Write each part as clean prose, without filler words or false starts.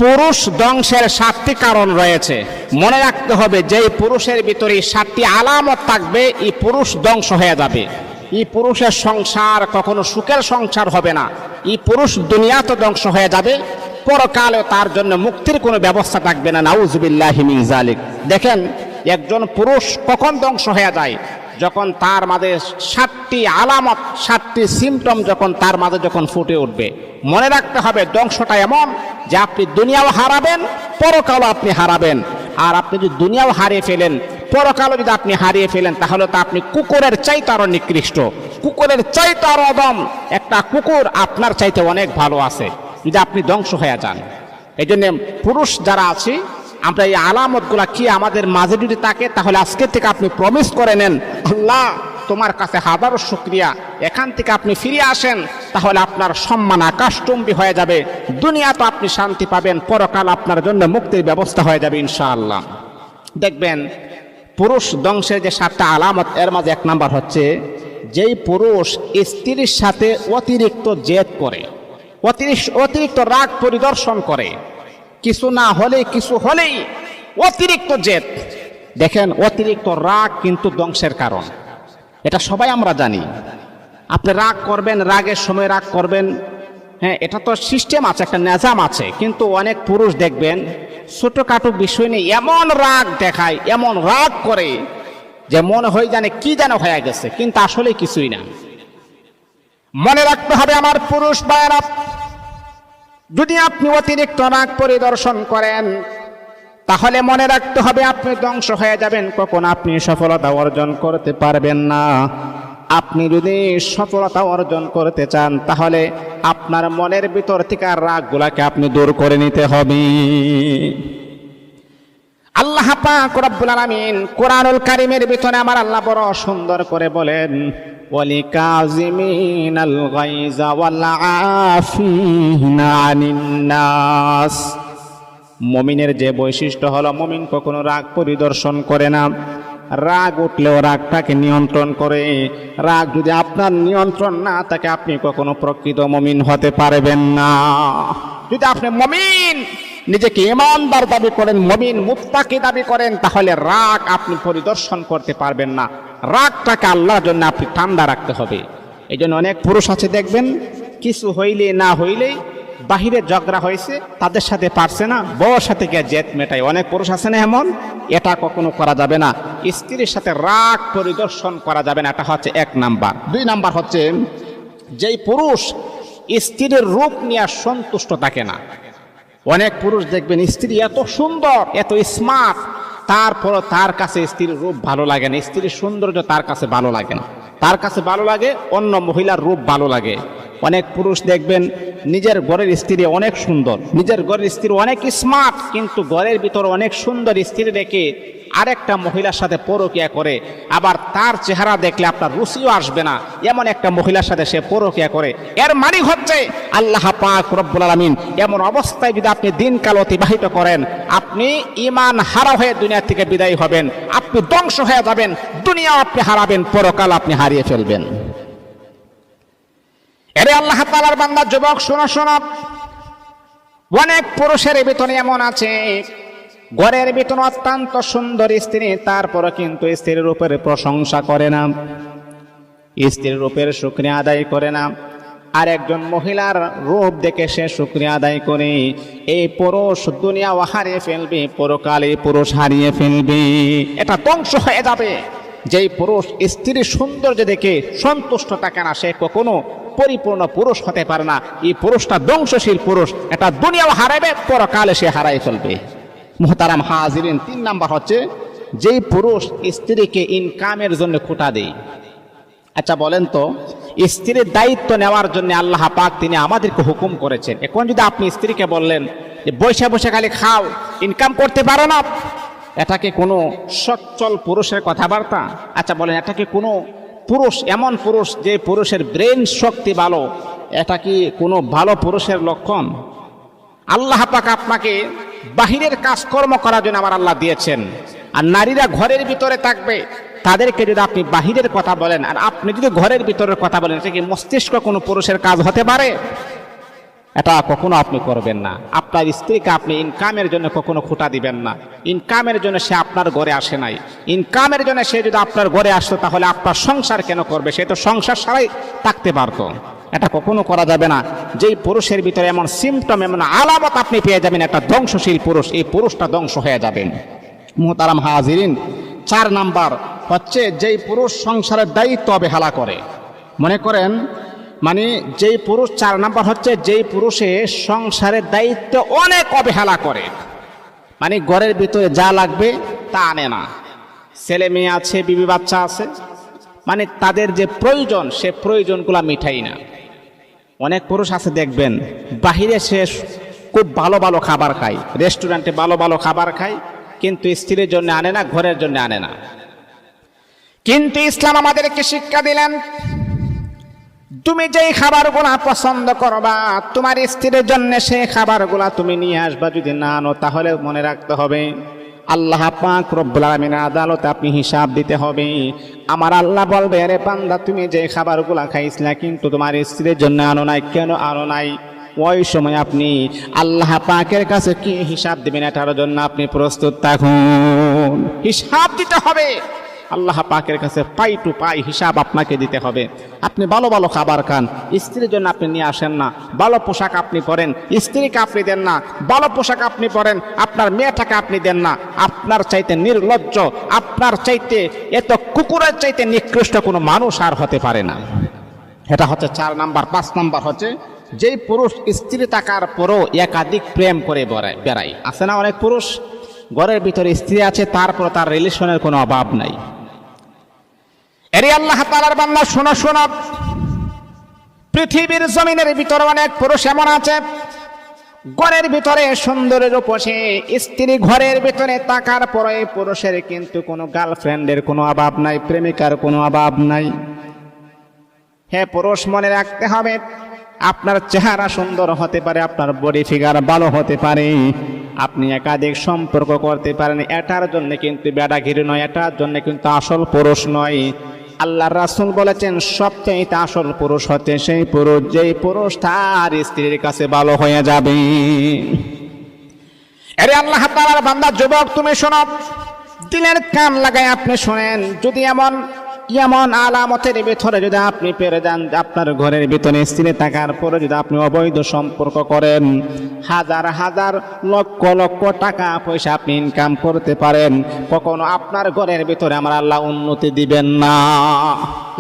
পুরুষ ধ্বংসের 7টি কারণ রয়েছে। মনে রাখতে হবে যে এই পুরুষের ভিতরে 7টি আলামত থাকবে, এই পুরুষ ধ্বংস হয়ে যাবে। এই পুরুষের সংসার কখনো সুখের সংসার হবে না। এই পুরুষ দুনিয়াতে ধ্বংস হয়ে যাবে, পরকালে তার জন্য মুক্তির কোনো ব্যবস্থা থাকবে না। নাউজুবিল্লাহি মিন যালিক। দেখেন একজন পুরুষ কখন ধ্বংস হয়ে যায়, যখন তার মাঝে 7টি আলামত, 7টি সিমটম যখন তার মাঝে যখন ফুটে উঠবে। মনে রাখতে হবে ধ্বংসটা এমন যে আপনি দুনিয়াও হারাবেন, পরকালও আপনি হারাবেন। আর আপনি যদি দুনিয়াও হারিয়ে ফেলেন, পরকালও যদি আপনি হারিয়ে ফেলেন, তাহলে তো আপনি কুকুরের চাইতে আরো নিকৃষ্ট, কুকুরের চাইতে আরো অদম। একটা কুকুর আপনার চাইতে অনেক ভালো আছে যদি আপনি ধ্বংস হয়ে যান। এই জন্য পুরুষ যারা আছে, আমরা এই আলামতগুলা কি আমাদের মাঝে যদি থাকে, তাহলে আজকে থেকে আপনি প্রমিস করে নেন, আল্লাহ তোমার কাছে হাজারো শুকরিয়া, এখান থেকে আপনি ফিরে আসেন, তাহলে আপনার সম্মান আকাশচুম্বী হয়ে যাবে। দুনিয়া তো আপনি শান্তি পাবেন, পরকাল আপনার জন্য মুক্তির ব্যবস্থা হয়ে যাবে ইনশাআল্লাহ। দেখবেন পুরুষ ধ্বংসের যে 7টা আলামত, এর মাঝে 1 নাম্বার হচ্ছে যেই পুরুষ স্ত্রীর সাথে অতিরিক্ত জেদ করে, অতিরিক্ত রাগ পরিদর্শন করে, কিছু না হলে কিছু হলেই অতিরিক্ত জেদ। দেখেন অতিরিক্ত রাগ কিন্তু ধ্বংসের কারণ, এটা সবাই আমরা জানি। আপনি রাগ করবেন, রাগের সময় রাগ করবেন, হ্যাঁ এটা তো সিস্টেম আছে, একটা নিজাম আছে। কিন্তু অনেক পুরুষ দেখবেন ছোটখাটো বিষয় নিয়ে এমন রাগ দেখায়, এমন রাগ করে যে মনে হয় জানে কি যেন হয়ে গেছে, কিন্তু আসলে কিছুই না। মনে রাখতে হবে আমার পুরুষ ভাইয়েরা, যদি আপনি অতিরিক্ত রাগ পরিদর্শন করেন, তাহলে মনে রাখতে হবে আপনি ধ্বংস হয়ে যাবেন, কখনো আপনি সফলতা অর্জন করতে পারবেন না। আপনি যদি সফলতা অর্জন করতে চান, তাহলে আপনার মনের ভিতর থেকে রাগগুলাকে আপনি দূর করে নিতে হবে। আল্লাহ পাক রব্বুল আলামিন কোরআনুল কারীমের ভিতরে আমার আল্লাহ বড় সুন্দর করে বলেন, ওয়ালিকাযিমিনাল গায়যা ওয়াল আফিনা আনিন নাস। মুমিনের যে বৈশিষ্ট্য হলো, মুমিন কখনো রাগ পরিদর্শন করে না। রাগ উঠলেও রাগটাকে নিয়ন্ত্রণ করে। রাগ যদি আপনার নিয়ন্ত্রণ না থাকে, আপনি কখনো প্রকৃত মুমিন হতে পারবেন না। যদি আপনি মুমিন, নিজেকে ঈমানদার দাবি করেন, মুমিন মুত্তাকি দাবি করেন, তাহলে রাগ আপনি পরিদর্শন করতে পারবেন না। রাগটাকে আল্লাহর জন্য আপনি ঠান্ডা রাখতে হবে। এই জন্য অনেক পুরুষ আছে দেখবেন, কিছু হইলে না হইলেই বাহিরে ঝগড়া হয়েছে, তাদের সাথে পারছে না, বউর সাথে গিয়ে জেদ মেটায়। অনেক পুরুষ আছে না এমন? এটা কখনো করা যাবে না। স্ত্রীর সাথে রাগ পরিদর্শন করা যাবে না, এটা হচ্ছে 1 নাম্বার। 2 নাম্বার হচ্ছে যেই পুরুষ স্ত্রীর রূপ নিয়ে সন্তুষ্ট থাকে না। অনেক পুরুষ দেখবেন স্ত্রী এত সুন্দর, এত স্মার্ট, তারপর তার কাছে স্ত্রীর রূপ ভালো লাগে না, স্ত্রীর সৌন্দর্য তার কাছে ভালো লাগে না। তার কাছে ভালো লাগে অন্য মহিলার রূপ ভালো লাগে। অনেক পুরুষ দেখবেন নিজের ঘরের স্ত্রী অনেক সুন্দর, নিজের ঘরের স্ত্রী অনেক স্মার্ট, কিন্তু ঘরের ভিতর অনেক সুন্দর স্ত্রী রেখে আরেকটা মহিলার সাথে পরকীয়া করে। আবার তার চেহারা দেখলে আপনার রুচিও আসবে না, এমন একটা মহিলার সাথে সে পরকীয়া করে। এর মানে হচ্ছে আল্লাহ পাক রব্বুল আলামিন এমন অবস্থায় যদি আপনি দিনকাল অতিবাহিত করেন, আপনি ঈমান হারা হয়ে দুনিয়া থেকে বিদায় হবেন, আপনি ধ্বংস হয়ে যাবেন, দুনিয়াও আপনি হারাবেন, পরকাল আপনি হারিয়ে ফেলবেন। এরে আল্লাহ তাআলার বান্দা যুবক, শোনো শোনো, অনেক পুরুষের ভিতরে এমন আছে, ঘরের ভিতরে অত্যন্ত সুন্দর স্ত্রী, তারপরে কিন্তু স্ত্রীর উপর প্রশংসা করে না, স্ত্রীর রূপের শুকরিয়া আদায় করে না। আর একজন মহিলার রূপ দেখে সে শুকরিয়া আদায় করে। এই পুরুষ দুনিয়াও হারিয়ে ফেলবে, পরকালে পুরুষ হারিয়ে ফেলবে, এটা ধ্বংস হয়ে যাবে। যেই পুরুষ স্ত্রীর সৌন্দর্য দেখে সন্তুষ্ট থাকে না, সে কখনো পরিপূর্ণ পুরুষ হতে পারে না। এই পুরুষটা ধ্বংসশীল পুরুষ, এটা দুনিয়াও হারাবে, পরকালে সে হারাই ফেলবে। মুহতারাম হাজিরিন, 3 নাম্বার হচ্ছে যেই পুরুষ স্ত্রীকে ইনকামের জন্য খোটা দেয়। আচ্ছা বলেন তো, স্ত্রীর দায়িত্ব নেওয়ার জন্য আল্লাহ পাক তিনি আমাদেরকে হুকুম করেছেন। এখন যদি আপনি স্ত্রীকে বললেন যে বসে বসে খালি খাও, ইনকাম করতে পারো না, এটা কি কোনো সচ্ছল পুরুষের কথাবার্তা? আচ্ছা বলেন, এটা কি কোনো পুরুষ, এমন পুরুষ যে পুরুষের ব্রেন শক্তি ভালো, এটা কি কোনো ভালো পুরুষের লক্ষণ? আল্লাহ পাক আপনাকে বাহিরের কাজকর্ম করার জন্য আমার আল্লাহ দিয়েছেন, আর নারীরা ঘরের ভিতরে থাকবে, তাদেরকে যদি আপনি বাহিরের কথা বলেন আর আপনি যদি ঘরের ভিতরের কথা বলেন, এটা কি মস্তিষ্ক কোনো পুরুষের কাজ হতে পারে? এটা কখনো আপনি করবেন না। আপনার স্ত্রীকে আপনি ইনকামের জন্য কখনো খোঁটা দিবেন না। ইনকামের জন্য সে আপনার ঘরে আসে নাই। ইনকামের জন্য সে যদি আপনার ঘরে আসতো তাহলে আপনার সংসার কেন করবে? সে তো সংসার ছাড়াই থাকতে পারতো। এটা কখনো করা যাবে না। যেই পুরুষের ভিতরে এমন সিমটম, এমন আলামত আপনি পেয়ে যাবেন, একটা ধ্বংসশীল পুরুষ, এই পুরুষটা ধ্বংস হয়ে যাবেন। মুহতারাম হাজিরিন, 4 নাম্বার হচ্ছে যেই পুরুষ সংসারের দায়িত্ব অবহেলা করে। মনে করেন যেই পুরুষ 4 নাম্বার হচ্ছে যেই পুরুষে সংসারের দায়িত্ব অনেক অবহেলা করে, ঘরের ভিতরে যা লাগবে তা আনে না। ছেলে মেয়ে আছে, বিবি বাচ্চা আছে, তাদের যে প্রয়োজন সে প্রয়োজনগুলা মিটাই না। অনেক পুরুষ আছে দেখবেন বাহিরে সে খুব ভালো ভালো খাবার খায়, রেস্টুরেন্টে ভালো ভালো খাবার খায়, কিন্তু স্ত্রীর জন্য আনে না, ঘরের জন্য আনে না। কিন্তু ইসলাম আমাদেরকে শিক্ষা দিলেন, তুমি যেই খাবারগুলা পছন্দ করবা তোমার স্ত্রীর জন্য সেই খাবারগুলা তুমি নিয়ে আসবা। যদি না আনো তাহলে মনে রাখতে হবে আল্লাহ পাক রব্বুল আলামিনের আদালতে আপনি হিসাব দিতে হবে। আমার আল্লাহ বলবে, আরে বান্দা তুমি যে খাবারগুলা খাইছিলা কিন্তু তোমার স্ত্রীর জন্য আনো নাই, কেন আনো নাই? ওই সময় আপনি আল্লাহ পাকের কাছে কি হিসাব দিবেন এটার জন্য আপনি প্রস্তুত থাকুন। হিসাব দিতে হবে আল্লাহ পাকের কাছে, পাই টু পাই হিসাব আপনাকে দিতে হবে। আপনি ভালো ভালো খাবার খান, স্ত্রীর জন্য আপনি নিয়ে আসেন না। ভালো পোশাক আপনি পরেন, স্ত্রীকে আপনি দেন না। ভালো পোশাক আপনি পরেন, আপনার মেয়েটাকে আপনি দেন না। আপনার চাইতে নির্লজ্জ, আপনার চাইতে এত কুকুরের চাইতে নিকৃষ্ট কোনো মানুষ আর হতে পারে না। এটা হচ্ছে 4 নাম্বার। 5 নাম্বার হচ্ছে যেই পুরুষ স্ত্রী থাকার পরও একাধিক প্রেম করে বেড়ায়। আছে না অনেক পুরুষ ঘরের ভিতরে স্ত্রী আছে, তারপর তার রিলেশনের কোনো অভাব নাই। এরে আল্লাহ তাআলার বান্দা, শোনো, পৃথিবীর জমিনের ভিতরে অনেক পুরুষ এমন আছে ঘরের ভিতরে সুন্দরের উপসে স্ত্রী ঘরের ভিতরে থাকার পরে পুরুষের কিন্তু কোনো গার্লফ্রেন্ডের কোনো অভাব নাই, প্রেমিকার কোনো অভাব নাই। হে পুরুষ, মনে রাখতে হবে আপনার চেহারা সুন্দর হতে পারে, আপনার বডি ফিগার ভালো হতে পারে, আপনি একাধিক সম্পর্ক করতে পারেন, এটার জন্য কিন্তু বেড়াগিরি নয়, এটার জন্য কিন্তু আসল পুরুষ নয়। আল্লাহর রাসূল বলেছেন সবচেয়ে আসল পুরুষ হচ্ছে সেই পুরুষ যেই পুরুষ তার স্ত্রীর কাছে ভালো হয়ে যাবে। আরে আল্লাহ তাআলার বান্দা যুবক, তুমি শোনো, দিলের কান লাগায় আপনি শোনেন। যদি এমন আলামতের ভিতরে যদি আপনি পেরে যান, আপনার ঘরের ভিতরে স্ত্রী থাকার পরে যদি আপনি অবৈধ সম্পর্ক করেন, হাজার হাজার লক্ষ লক্ষ টাকা পয়সা আপনি ইনকাম করতে পারেন, কখনো আপনার ঘরের ভিতরে আমার আল্লাহ উন্নতি দিবেন না।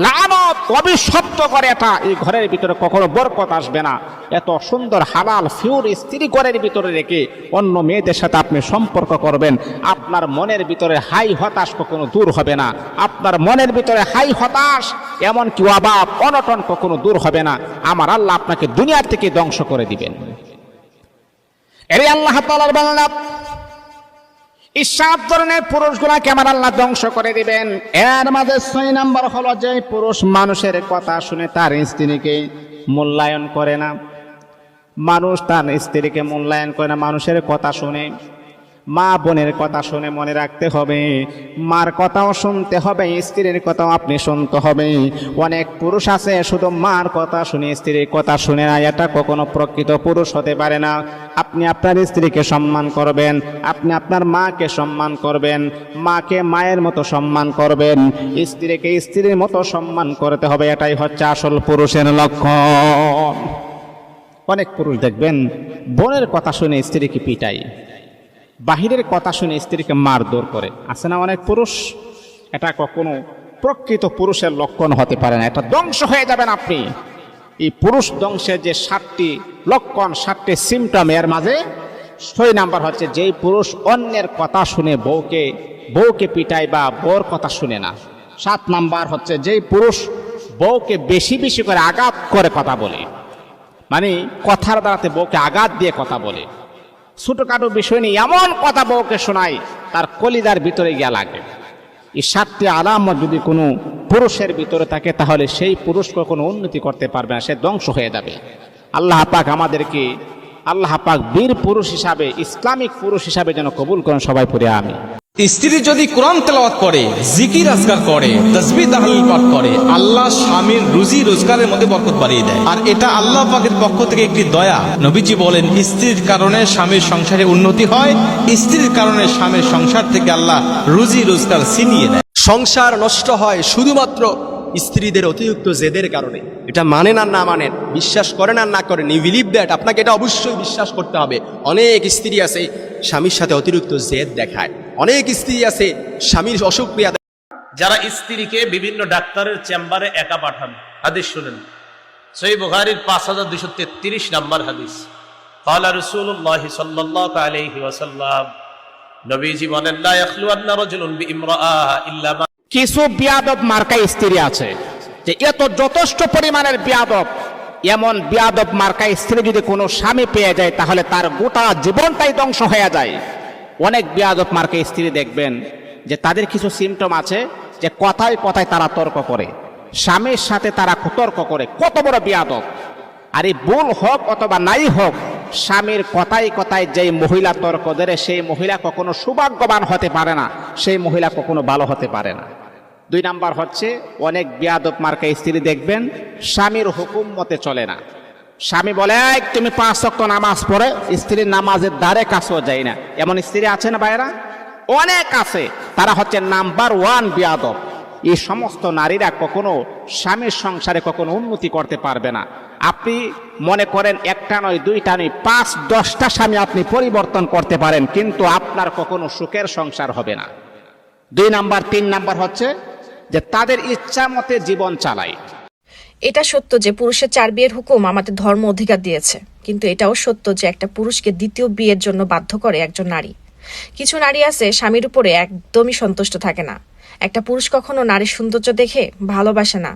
লানত, অভিশপ্ত করে এটা, এই ঘরের ভিতরে কখনো বরকত আসবে না। এত সুন্দর হালাল ফিউর স্ত্রী ঘরের ভিতরে রেখে অন্য মেয়েদের সাথে আপনি সম্পর্ক করবেন, আপনার মনের ভিতরে হাই হতাশ কখনো দূর হবে না। আপনার মনের ভিতরে হাই হতাশ, এমনকি অভাব অনটন কখনো দূর হবে না। আমার আল্লাহ আপনাকে দুনিয়ার থেকে ধ্বংস করে দিবেন। এরে আল্লাহ তাআলার বান্দা, এই 7 ধরনের পুরুষগুলাকে আমার আল্লাহ ধ্বংস করে দিবেন। এর মাঝে 6 নাম্বার হলো যে পুরুষ মানুষের কথা শুনে তার স্ত্রীকে মূল্যায়ন করে না। মানুষ তার স্ত্রীকে মূল্যায়ন করে না, মানুষের কথা শুনে, মা বোনের কথা শুনে। মনে রাখতে হবে মার কথাও শুনতে হবে, স্ত্রীর কথাও আপনি শুনতে হবে। অনেক পুরুষ আছে শুধু মার কথা শুনে স্ত্রীর কথা শুনে না, এটা কখনো প্রকৃত পুরুষ হতে পারে না। আপনি আপনার স্ত্রীকে সম্মান করবেন, আপনি আপনার মাকে সম্মান করবেন, মাকে মায়ের মতো সম্মান করবেন, স্ত্রীকে স্ত্রীর মতো সম্মান করতে হবে। এটাই হচ্ছে আসল পুরুষের লক্ষণ। অনেক পুরুষ দেখবেন বোনের কথা শুনে স্ত্রীকে পিটাই, বাহিরের কথা শুনে স্ত্রীকে মারধর করে। আছে না অনেক পুরুষ? এটা কখনো প্রকৃত পুরুষের লক্ষণ হতে পারে না, এটা ধ্বংস হয়ে যাবেন আপনি। এই পুরুষ ধ্বংসের যে 7টি লক্ষণ, 7টি সিমটম, এর মাঝে 6 নাম্বার হচ্ছে যেই পুরুষ অন্যের কথা শুনে বউকে পিটায় বা বউর কথা শুনে না। 7 নাম্বার হচ্ছে যেই পুরুষ বউকে বেশি বেশি করে আঘাত করে কথা বলে, কথার দ্বারাতে বউকে আঘাত দিয়ে কথা বলে, ছোটখাটো বিষয় নিয়ে এমন কথা বউকে শোনায় তার কলিজার ভিতরে গিয়া লাগে। এই 7টি আলামত যদি কোনো পুরুষের ভিতরে থাকে তাহলে সেই পুরুষ কোনো উন্নতি করতে পারবে না, সে ধ্বংস হয়ে যাবে। আল্লাহ পাক আমাদেরকে বীর পুরুষ হিসাবে, ইসলামিক পুরুষ হিসাবে যেন কবুল করেন। সবাই পড়ে আমিন। স্ত্রী যদি কোরআন তেলাওয়াত করে, জিকির আজকার করে, তাসবিহ তাহলিল পাঠ করে, আল্লাহ স্বামীর রুজি রোজগারের মধ্যে বরকত বাড়িয়ে দেয়। আর এটা আল্লাহ পাকের পক্ষ থেকে একটি দয়া। নবীজি বলেন, স্ত্রীর কারণে স্বামীর সংসারে উন্নতি হয়, স্ত্রীর কারণে স্বামীর সংসার থেকে আল্লাহ রুজি রোজগার ছিনিয়ে নেয়। সংসার নষ্ট হয় শুধুমাত্র স্ত্রীদের অতিরিক্ত জেদের কারণে। এটা মানেন আর না মানেন, বিশ্বাস করেন আর না করেন, ইউ বিলিভ দ্যাট, আপনাকে এটা অবশ্যই বিশ্বাস করতে হবে। অনেক স্ত্রী আছে স্বামীর সাথে অতিরিক্ত জেদ দেখায়, অনেক স্ত্রী আছে স্বামীর অসুখ ক্রিয়া। যারা স্ত্রীকে বিভিন্ন ডাক্তারের চেম্বারে একা পাঠান, হাদিস শুনেন, সহিহ বুখারীর 5233 নম্বর হাদিস। ক্বালা রাসূলুল্লাহ সাল্লাল্লাহু আলাইহি ওয়াসাল্লাম, নবীজি বলেন, লা ইয়াখলুয়ান্না রাজুলুন বিইমরাআ ইল্লা মা। কিছু বিয়াদব মার্কা স্ত্রী আছে যে এত যথেষ্ট পরিমাণের বিয়াদব, এমন বিয়াদব মার্কা স্ত্রী যদি কোনো স্বামী পেয়ে যায় তাহলে তার গোটা জীবনটাই ধ্বংস হয়ে যায়। অনেক বিয়াদব মার্কা স্ত্রী দেখবেন যে তাদের কিছু সিমটম আছে যে কথায় কথায় তারা তর্ক করে, স্বামীর সাথে তারা তর্ক করে, কত বড় বিয়াদব। আর এই ভুল হোক অথবা নাই হোক, স্বামীর কথায় কথায় যেই মহিলা তর্ক দেয় সেই মহিলা কখনো সৌভাগ্যবান হতে পারে না, সেই মহিলা কখনো ভালো হতে পারে না। 2 নাম্বার হচ্ছে, অনেক বিয়াদব মার্কা স্ত্রী দেখবেন স্বামীর হুকুম মতে চলে না। স্বামী বলে, এই তুমি 5 ওয়াক্ত নামাজ পড়ে, স্ত্রীর নামাজের দ্বারে কাছেও যায় না। এমন স্ত্রী আছে না ভাইরা? অনেক আছে। তারা হচ্ছে নাম্বার 1 বিয়াদব। এই সমস্ত নারীরা কখনো স্বামীর সংসারে কখনো উন্নতি করতে পারবে না। আপনি মনে করেন একটা নয়, 2টা নয়, 5-10টা স্বামী আপনি পরিবর্তন করতে পারেন, কিন্তু আপনার কখনো সুখের সংসার হবে না। 2 নাম্বার। 3 নাম্বার হচ্ছে যে তাদের ইচ্ছা মতে জীবন চালায়। এটা সত্য যে পুরুষের 4 বিয়ের হুকুম আমাদের ধর্ম অধিকার দিয়েছে, কিন্তু এটাও সত্য যে একটা পুরুষকে দ্বিতীয় বিয়ের জন্য বাধ্য করে একজন নারী। কিছু নারী আছে স্বামীর উপরে একদমই সন্তুষ্ট থাকে না। একটা পুরুষ কখনো নারীর সৌন্দর্য দেখে ভালোবাসে না।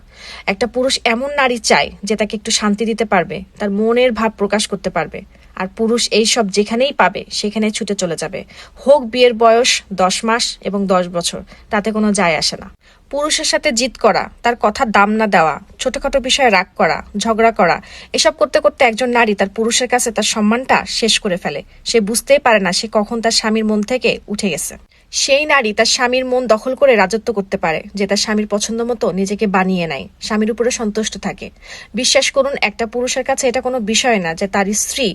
একটা পুরুষ এমন নারী চায় যে তাকে একটু শান্তি দিতে পারবে, তার মনের ভাব প্রকাশ করতে পারবে। আর পুরুষ এই সব যেখানেই পাবে সেখানে ছুটে চলে যাবে, হোক বিয়ের বয়স 10 মাস এবং 10 বছর, তাতে কোনো যায় আসে না। পুরুষের সাথে জিদ করা, তার কথার দাম না দেওয়া, ছোটখাটো বিষয়ে রাগ করা, ঝগড়া করা, এসব করতে করতে একজন নারী তার পুরুষের কাছে তার সম্মানটা শেষ করে ফেলে। সে বুঝতেই পারে না সে কখন তার স্বামীর মন থেকে উঠে গেছে। সেই নারী তার স্বামীর মন দখল করে রাজত্ব করতে পারে, যে তার স্বামীর পছন্দ মতো নিজেকে বানিয়ে নেয়, স্বামীর উপরে সন্তুষ্ট থাকে। বিশ্বাস করুন, একটা পুরুষের কাছে এটা কোনো বিষয় না যে তার স্ত্রী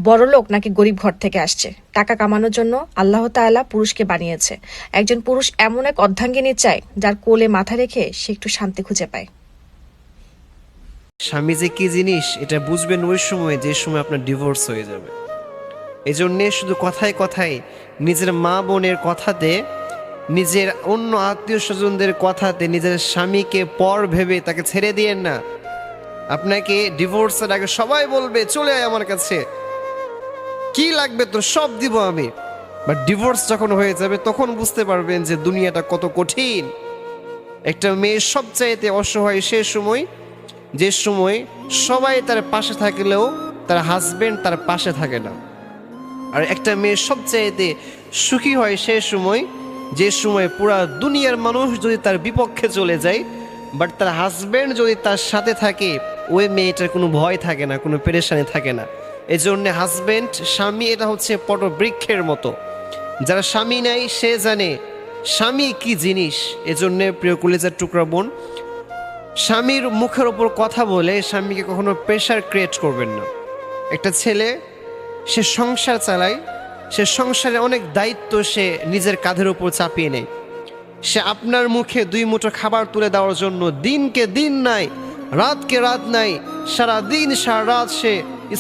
বড়লোক নাকি গরিব ঘর থেকে আসছে। টাকা কামানোর জন্য আল্লাহ তাআলা পুরুষকে বানিয়েছে। একজন পুরুষ এমন এক অর্ধাঙ্গিনী চায় যার কোলে মাথা রেখে সে একটু শান্তি খুঁজে পায়। স্বামী যে কি জিনিস এটা বুঝবেন ওই সময় যে সময় আপনার ডিভোর্স হয়ে যাবে। এই জন্যে শুধু কথায় কথায় নিজের মা বোনের কথাতে, নিজের অন্য আত্মীয় স্বজনদের কথাতে নিজের স্বামীকে পর ভেবে তাকে ছেড়ে দিয়েন না। আপনাকে ডিভোর্সের আগে সবাই বলবে, চলে আয় আমার কাছে, কি লাগবে তোর সব দিব আমি। বাট ডিভোর্স যখন হয়ে যাবে তখন বুঝতে পারবেন যে দুনিয়াটা কত কঠিন। একটা মেয়ে সবচাইতে অসহায় সে সময় যে সময় সবাই তার পাশে থাকলেও তার হাজবেন্ড তার পাশে থাকে না। আর একটা মেয়ে সবচাইতে সুখী হয় সে সময় যে সময় পুরা দুনিয়ার মানুষ যদি তার বিপক্ষে চলে যায়, বাট তার হাজবেন্ড যদি তার সাথে থাকে, ওই মেয়েটার কোনো ভয় থাকে না, কোনো পেরেশানি থাকে না। এই জন্য হাজবেন্ড স্বামী এটা হচ্ছে পটবৃক্ষের মতো। যারা স্বামী নাই সে জানে স্বামী কি জিনিস। এজন্য প্রিয় কলিজার টুকরা বোন, স্বামীর মুখের ওপর কথা বলে স্বামীকে কখনো প্রেশার ক্রিয়েট করবেন না। একটা ছেলে সে সংসার চালায়, সে সংসারে অনেক দায়িত্ব সে নিজের কাঁধের উপর চাপিয়ে নেয়। সে আপনার মুখে 2 মুঠো খাবার তুলে দেওয়ার জন্য দিনকে দিন নাই, রাতকে রাত নাই, সারা দিন সারা রাত সে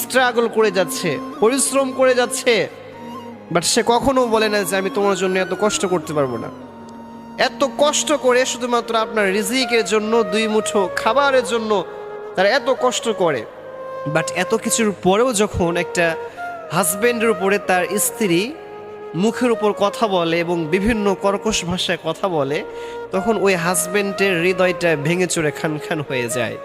স্ট্রাগল করে যাচ্ছে, পরিশ্রম করে যাচ্ছে। বাট সে কখনো বলে না যে আমি তোমার জন্য এত কষ্ট করতে পারবো না। এত কষ্ট করে শুধুমাত্র আপনার রিজিকের জন্য, 2 মুঠো খাবারের জন্য তারা এত কষ্ট করে। বাট এত কিছুর পরেও যখন একটা হাজব্যান্ডের উপরে তার স্ত্রী মুখের উপর কথা বলে এবং বিভিন্ন কর্কশ ভাষায় কথা বলে, তখন ওই হাজব্যান্ডের হৃদয়টা ভেঙে চুরে খান খান হয়ে যায়।